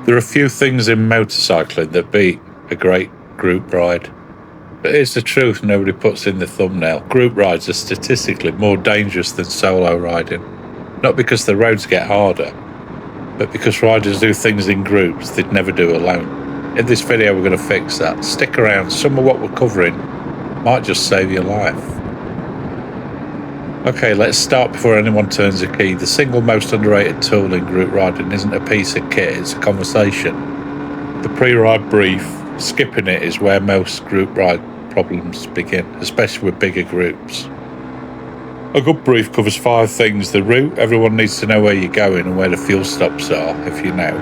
There are few things in motorcycling that beat a great group ride. But here's the truth nobody puts in the thumbnail. Group rides are statistically more dangerous than solo riding. Not because the roads get harder, but because riders do things in groups they'd never do alone. In this video we're going to fix that. Stick around, some of what we're covering might just save your life. Okay, let's start before anyone turns a key. The single most underrated tool in group riding isn't a piece of kit, it's a conversation. The pre-ride brief, skipping it is where most group ride problems begin, especially with bigger groups. A good brief covers 5 things: the route, everyone needs to know where you're going and where the fuel stops are, if you know.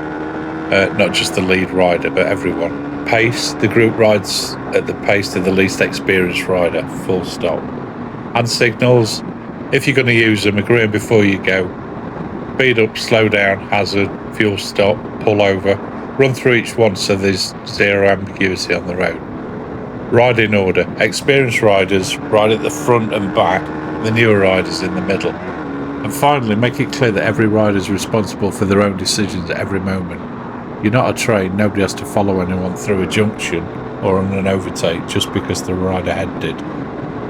Not just the lead rider, but everyone. Pace, the group rides at the pace of the least experienced rider, full stop. And signals, if you're going to use them, agree before you go. Speed up, slow down, hazard, fuel stop, pull over. Run through each one so there's zero ambiguity on the road. Ride in order. Experienced riders ride at the front and back, the newer riders in the middle. And finally, make it clear that every rider is responsible for their own decisions at every moment. You're not a train, nobody has to follow anyone through a junction or on an overtake just because the rider ahead did.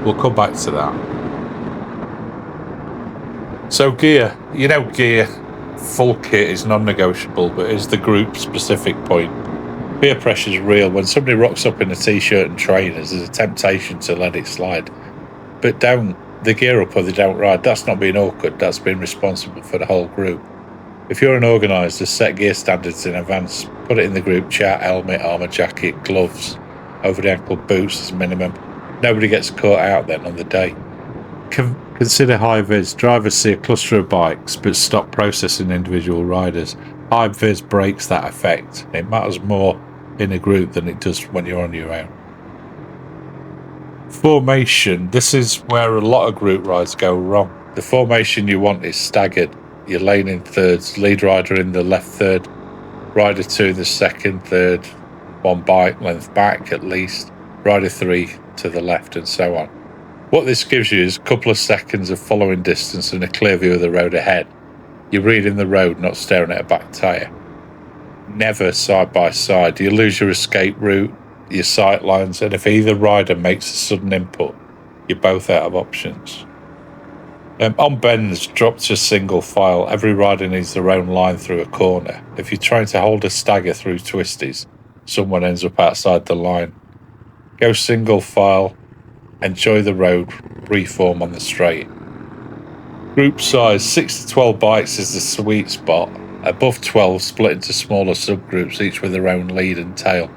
We'll come back to that. So gear, gear, full kit is non-negotiable, but is the group specific point. Peer pressure is real. When somebody rocks up in a t-shirt and trainers, there's a temptation to let it slide. But don't. They gear up or they don't ride. That's not being awkward, that's being responsible for the whole group. If you're an organiser, set gear standards in advance. Put it in the group chat: helmet, armour, jacket, gloves, over the ankle boots as minimum. Nobody gets caught out then on the day. Consider high vis. Drivers see a cluster of bikes but stop processing individual riders. High vis breaks that effect. It matters more in a group than it does when you're on your own. Formation. This is where a lot of group rides go wrong. The formation you want is staggered. Your lane in thirds, lead rider in the left third, rider 2 in the second third, one bike length back at least, rider 3 to the left, and so on. What this gives you is a couple of seconds of following distance and a clear view of the road ahead. You're reading the road, not staring at a back tyre. Never side by side. You lose your escape route, your sight lines, and if either rider makes a sudden input, you're both out of options. On bends, drop to single file. Every rider needs their own line through a corner. If you're trying to hold a stagger through twisties, someone ends up outside the line. Go single file. Enjoy the road, reform on the straight. Group size, 6 to 12 bikes is the sweet spot. Above 12, split into smaller subgroups, each with their own lead and tail.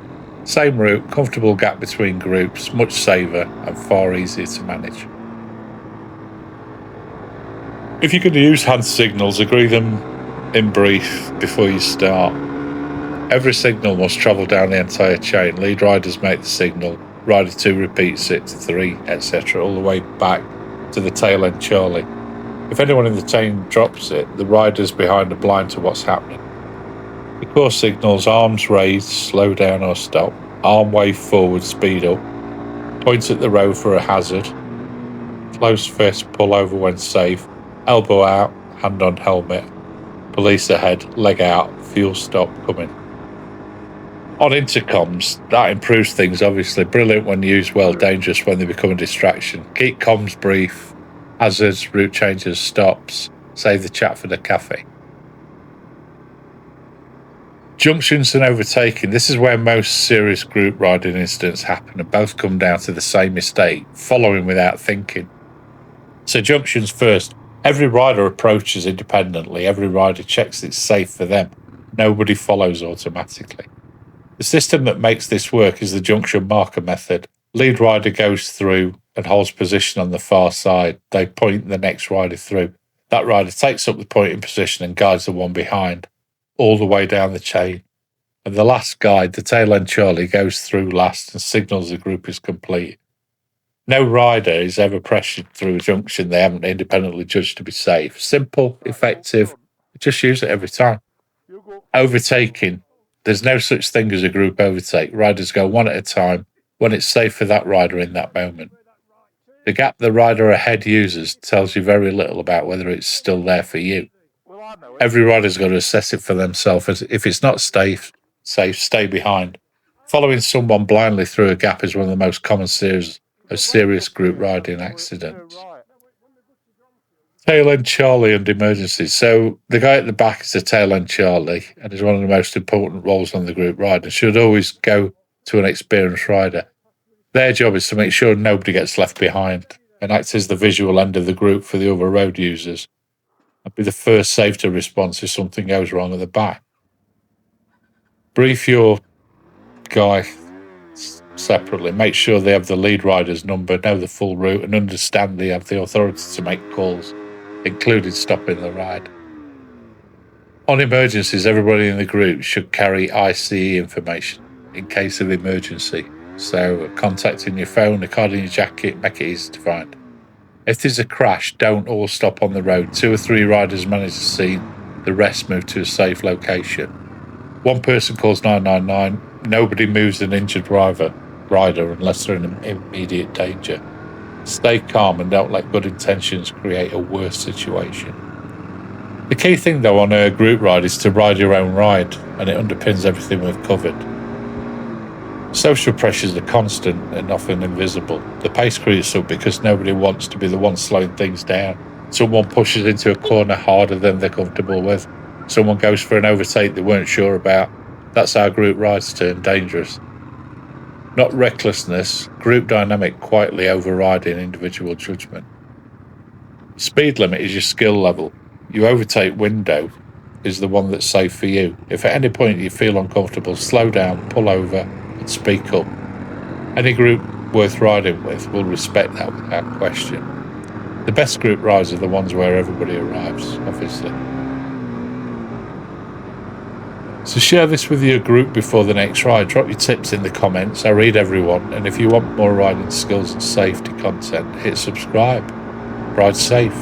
Same route, comfortable gap between groups, much safer and far easier to manage. If you're going to use hand signals, agree them in brief before you start. Every signal must travel down the entire chain. Lead riders make the signal, rider 2 repeats it to 3, etc., all the way back to the tail end Charlie. If anyone in the chain drops it, the riders behind are blind to what's happening. The core signals: arms raised, slow down or stop, arm wave forward, speed up, point at the road for a hazard, close fist, pull over when safe, elbow out, hand on helmet, police ahead, leg out, fuel stop coming. On intercoms, that improves things obviously. Brilliant when used well, dangerous when they become a distraction. Keep comms brief, hazards, route changes, stops, save the chat for the cafe. Junctions and overtaking. This is where most serious group riding incidents happen and both come down to the same mistake: following without thinking. So junctions first. Every rider approaches independently. Every rider checks it's safe for them. Nobody follows automatically. The system that makes this work is the junction marker method. Lead rider goes through and holds position on the far side. They point the next rider through. That rider takes up the pointing position and guides the one behind, all the way down the chain. And the last guide, the tail end Charlie, goes through last and signals the group is complete. No rider is ever pressured through a junction they haven't independently judged to be safe. Simple, effective, just use it every time. Overtaking. There's no such thing as a group overtake. Riders go one at a time when it's safe for that rider in that moment. The gap the rider ahead uses tells you very little about whether it's still there for you. Every rider's got to assess it for themselves. If it's not safe, stay behind. Following someone blindly through a gap is one of the most common series of serious group riding accidents. Tail end Charlie and emergencies. So the guy at the back is the tail end Charlie and is one of the most important roles on the group ride and should always go to an experienced rider. Their job is to make sure nobody gets left behind and act as the visual end of the group for the other road users and be the first safety response if something goes wrong at the back. Brief your guy separately. Make sure they have the lead rider's number, know the full route, and understand they have the authority to make calls, including stopping the ride. On emergencies, everybody in the group should carry ICE information in case of emergency. So contacting your phone, a card in your jacket, make it easy to find. If there's a crash, don't all stop on the road. 2 or 3 riders manage the scene, the rest move to a safe location. One person calls 999, nobody moves an injured rider unless they're in immediate danger. Stay calm and don't let good intentions create a worse situation. The key thing though on a group ride is to ride your own ride, and it underpins everything we've covered. Social pressures are constant and often invisible. The pace creeps up because nobody wants to be the one slowing things down. Someone pushes into a corner harder than they're comfortable with. Someone goes for an overtake they weren't sure about. That's how group rides turn dangerous. Not recklessness, group dynamic quietly overriding individual judgment. Speed limit is your skill level. Your overtake window is the one that's safe for you. If at any point you feel uncomfortable, slow down, pull over, and speak up. Any group worth riding with will respect that without question. The best group rides are the ones where everybody arrives, obviously. So share this with your group before the next ride. Drop your tips in the comments. I read everyone. And if you want more riding skills and safety content, hit subscribe. Ride safe.